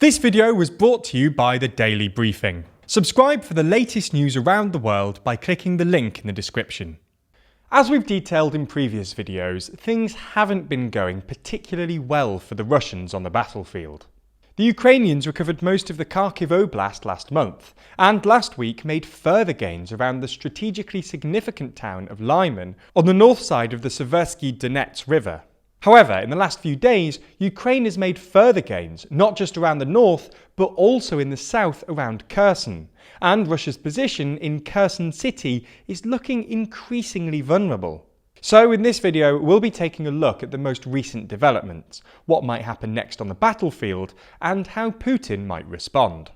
This video was brought to you by the Daily Briefing. Subscribe for the latest news around the world by clicking the link in the description. As we've detailed in previous videos, things haven't been going particularly well for the Russians on the battlefield. The Ukrainians recovered most of the Kharkiv Oblast last month, and last week made further gains around the strategically significant town of Lyman on the north side of the Seversky Donets River. However, in the last few days, Ukraine has made further gains, not just around the north, but also in the south around Kherson. And Russia's position in Kherson city is looking increasingly vulnerable. So in this video, we'll be taking a look at the most recent developments, what might happen next on the battlefield, and how Putin might respond.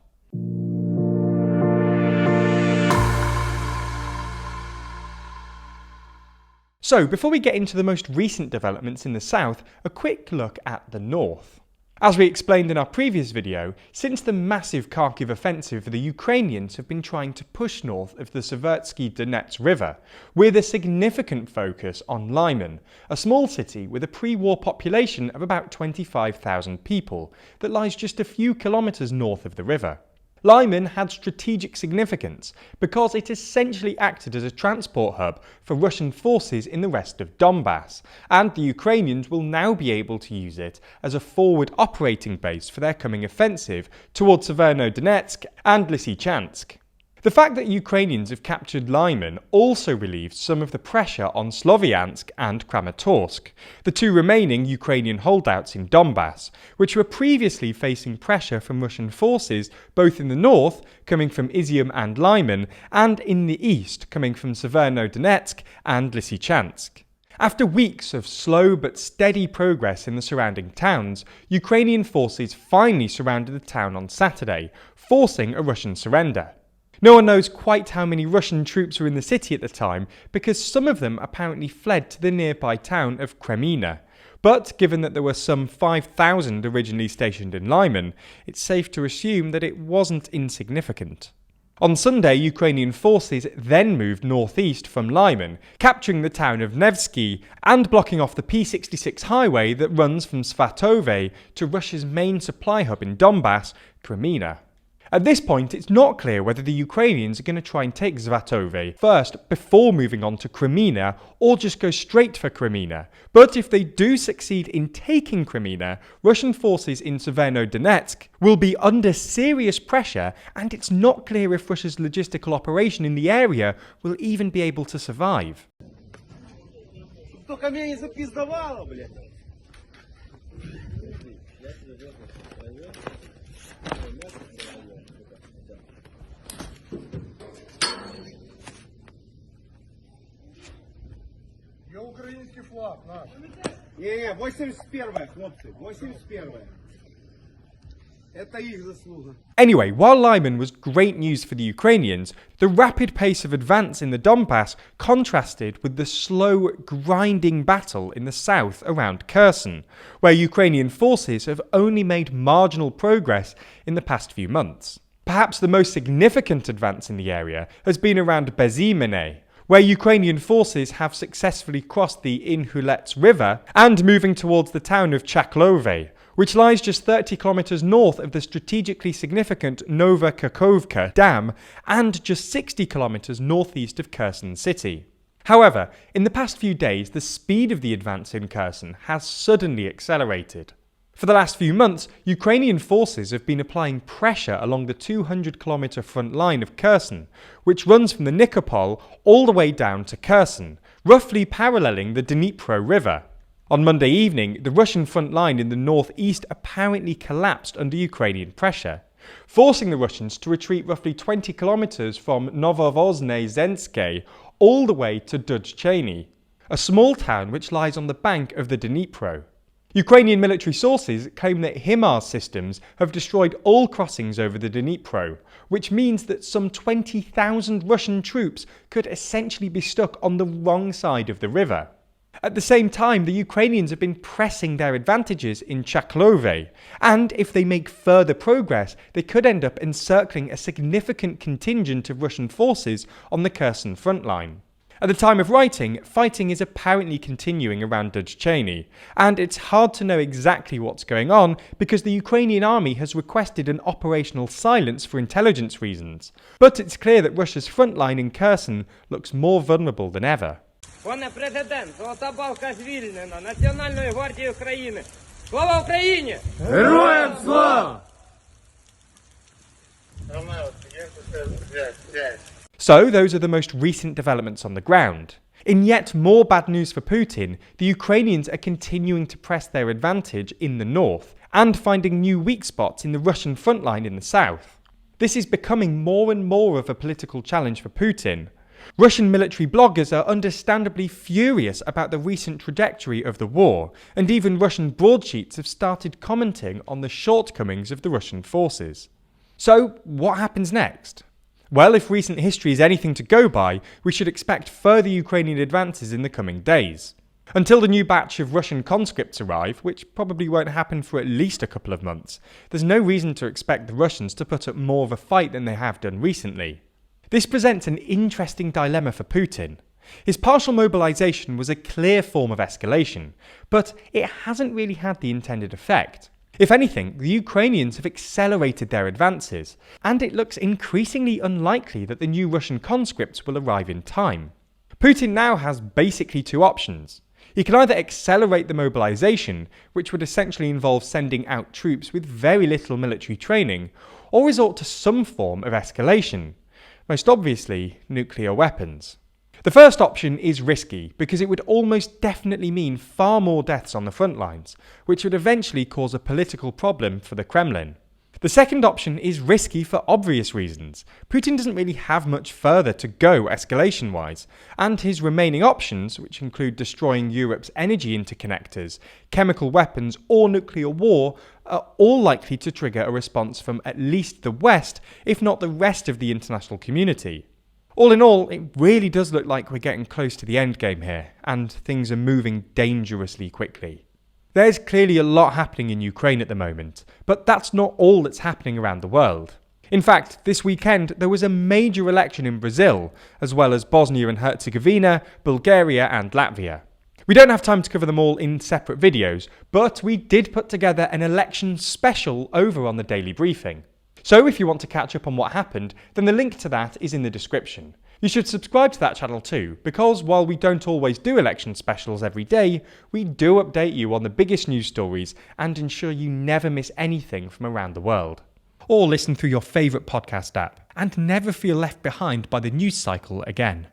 So, before we get into the most recent developments in the south, a quick look at the north. As we explained in our previous video, since the massive Kharkiv offensive, the Ukrainians have been trying to push north of the Seversky Donets River, with a significant focus on Lyman, a small city with a pre-war population of about 25,000 people that lies just a few kilometres north of the river. Lyman had strategic significance because it essentially acted as a transport hub for Russian forces in the rest of Donbas, and the Ukrainians will now be able to use it as a forward operating base for their coming offensive towards Severodonetsk and Lysychansk. The fact that Ukrainians have captured Lyman also relieves some of the pressure on Sloviansk and Kramatorsk, the two remaining Ukrainian holdouts in Donbas, which were previously facing pressure from Russian forces both in the north, coming from Izium and Lyman, and in the east, coming from Severodonetsk and Lysychansk. After weeks of slow but steady progress in the surrounding towns, Ukrainian forces finally surrounded the town on Saturday, forcing a Russian surrender. No one knows quite how many Russian troops were in the city at the time, because some of them apparently fled to the nearby town of Kreminna. But given that there were some 5,000 originally stationed in Lyman, it's safe to assume that it wasn't insignificant. On Sunday, Ukrainian forces then moved northeast from Lyman, capturing the town of Nevsky and blocking off the P66 highway that runs from Svatove to Russia's main supply hub in Donbas, Kreminna. At this point, it's not clear whether the Ukrainians are going to try and take Svatove first before moving on to Kreminna, or just go straight for Kreminna. But if they do succeed in taking Kreminna, Russian forces in Severodonetsk will be under serious pressure, and it's not clear if Russia's logistical operation in the area will even be able to survive. Український флаг наш. Не, 81-я, хлопцы, 81-я. Это их заслуга. Anyway, while Lyman was great news for the Ukrainians, the rapid pace of advance in the Donbass contrasted with the slow, grinding battle in the south around Kherson, where Ukrainian forces have only made marginal progress in the past few months. Perhaps the most significant advance in the area has been around Bezymene, where Ukrainian forces have successfully crossed the Inhulets River and moving towards the town of Chaklove, which lies just 30 kilometers north of the strategically significant Nova Kakhovka Dam and just 60 kilometers northeast of Kherson city. However, in the past few days, the speed of the advance in Kherson has suddenly accelerated. For the last few months, Ukrainian forces have been applying pressure along the 200-kilometer front line of Kherson, which runs from the Nikopol all the way down to Kherson, roughly paralleling the Dnipro River. On Monday evening, the Russian front line in the northeast apparently collapsed under Ukrainian pressure, forcing the Russians to retreat roughly 20 kilometers from Novovozhne-Zenske all the way to Dudcheny, a small town which lies on the bank of the Dnipro. Ukrainian military sources claim that HIMARS systems have destroyed all crossings over the Dnipro, which means that some 20,000 Russian troops could essentially be stuck on the wrong side of the river. At the same time, the Ukrainians have been pressing their advantages in Chaklove, and if they make further progress, they could end up encircling a significant contingent of Russian forces on the Kherson front line. At the time of writing, fighting is apparently continuing around Dudge Cheney, and it's hard to know exactly what's going on because the Ukrainian army has requested an operational silence for intelligence reasons. But it's clear that Russia's front line in Kherson looks more vulnerable than ever. Пане президент, золота балка звільнена Національної гвардії України. Слава Україні! Героям слава! So those are the most recent developments on the ground. In yet more bad news for Putin, the Ukrainians are continuing to press their advantage in the north and finding new weak spots in the Russian front line in the south. This is becoming more and more of a political challenge for Putin. Russian military bloggers are understandably furious about the recent trajectory of the war, and even Russian broadsheets have started commenting on the shortcomings of the Russian forces. So, what happens next? Well, if recent history is anything to go by, we should expect further Ukrainian advances in the coming days. Until the new batch of Russian conscripts arrive, which probably won't happen for at least a couple of months, there's no reason to expect the Russians to put up more of a fight than they have done recently. This presents an interesting dilemma for Putin. His partial mobilization was a clear form of escalation, but it hasn't really had the intended effect. If anything, the Ukrainians have accelerated their advances, and it looks increasingly unlikely that the new Russian conscripts will arrive in time. Putin now has basically two options. He can either accelerate the mobilization, which would essentially involve sending out troops with very little military training, or resort to some form of escalation. Most obviously, nuclear weapons. The first option is risky because it would almost definitely mean far more deaths on the front lines, which would eventually cause a political problem for the Kremlin. The second option is risky for obvious reasons. Putin doesn't really have much further to go escalation-wise, and his remaining options, which include destroying Europe's energy interconnectors, chemical weapons, or nuclear war, are all likely to trigger a response from at least the West, if not the rest of the international community. All in all, it really does look like we're getting close to the endgame here, and things are moving dangerously quickly. There's clearly a lot happening in Ukraine at the moment, but that's not all that's happening around the world. In fact, this weekend there was a major election in Brazil, as well as Bosnia and Herzegovina, Bulgaria and Latvia. We don't have time to cover them all in separate videos, but we did put together an election special over on the Daily Briefing. So if you want to catch up on what happened, then the link to that is in the description. You should subscribe to that channel too, because while we don't always do election specials every day, we do update you on the biggest news stories and ensure you never miss anything from around the world. Or listen through your favourite podcast app and never feel left behind by the news cycle again.